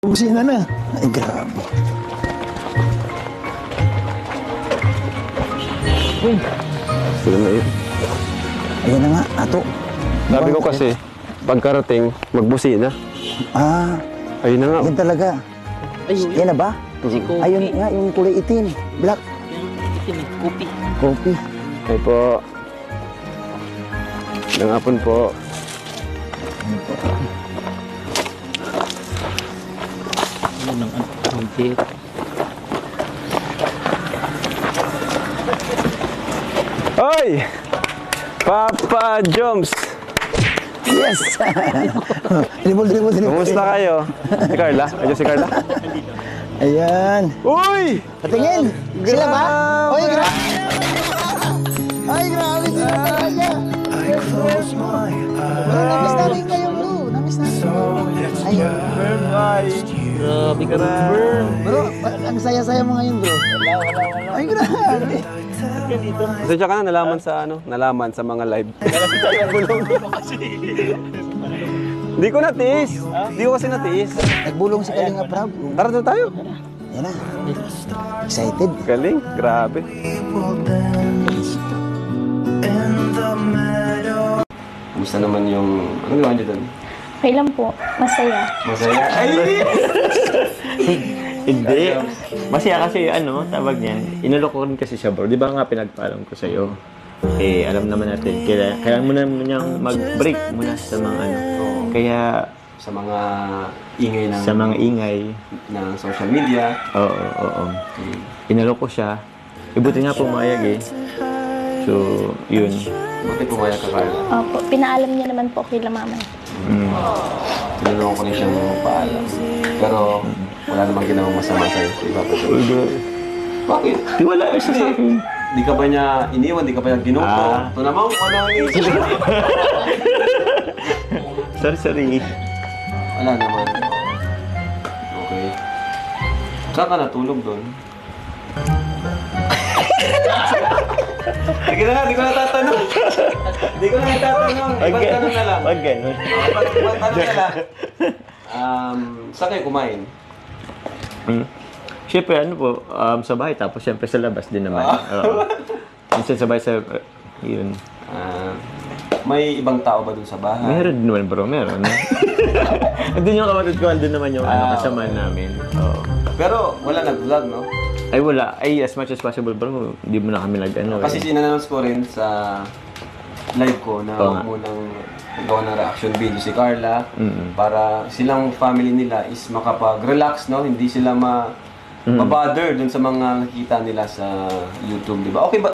Busina na. Ay, grabe. Uy. Sila na yun. Ayan na nga, ato. Sabi ko kasi, pagkarating, magbusina. Ah. Ayun na nga. Yan talaga. Ayun. Yan na ba? Si Kopi. Ayun nga, yung kulay itim. Black. Yung itim eh. Kopi. Kopi. Ay po. Nangapon po. Ano nang ang jet. Hoy! Papa Joms! Yes! Dribble. Kumusta kayo? Si Carla? Ayun si Carla? Ayan. Uy! Patingin! Sila ba? Oy, grabe! Ay, grabe sila talaga! Namiss namin kayo, bro. Namiss namin kayo. Ay, Grabe ka na. bro, ang saya-saya mo ngayon, bro. Wala. Ay, grabe. Pasensya ka na, nalaman sa mga live. Hindi ko natiis. Hindi ko kasi natiis. Nagbulong si Kalinga Prab. Tara na tayo. Yan na. Excited. Galing, grabe. Kumusta naman yung... Ano gawin niyo doon? Okay lang po. Masaya. Masaya? Ay! Hindi. Masaya kasi ano, tawag niyan. Inulokon kasi siya, bro. Di ba nga pinagpaalam ko sa'yo? Eh, alam naman natin. Kailangan mo naman niyang mag-break muna sa mga ano. Kaya, Sa mga ingay ng... sa mga ingay, ng social media. oo. Inulok ko siya. Ibuti nga pumayag eh. So, yun. Bakit pumayag ka, Carla? Opo. Pinaalam niya naman po kay la mama. Tinulungan ko rin siyang paalam. Pero wala namang ginawang masama sa'yo. Iba pa siya. Bakit? Tiwala siya sa akin. Di ka ba niya iniwan? Di ka ba niya ginuto? Ito naman, wala nang Sorry. Wala naman. Okay. Saan ka natulog doon? Sige na nga, di ko natatanong. Di ko na natatanong. Ibang tanong na lang. Wag ganun. Ibang tanong na lang. Saan kayo kumain? Siyempre, ano po, sa bahay, tapos siyempre sa labas din naman. Oo. Minsan sa bahay, yun. May ibang tao ba dun sa bahay? Meron din naman, bro. Meron. Andun yung kapatid ko, andun naman yung kasama namin. Oo. Pero wala nag-vlog, no? Ay, wala. Ay, as much as possible, bro. Hindi mo na kami nag-ano. Kasi sinannounce ko rin sa live ko na Oo nga. munang gawa ng reaction video si Carla para silang family nila is makapag-relax, no? Hindi sila ma-bother dun sa mga nakikita nila sa YouTube, di ba? Okay ba?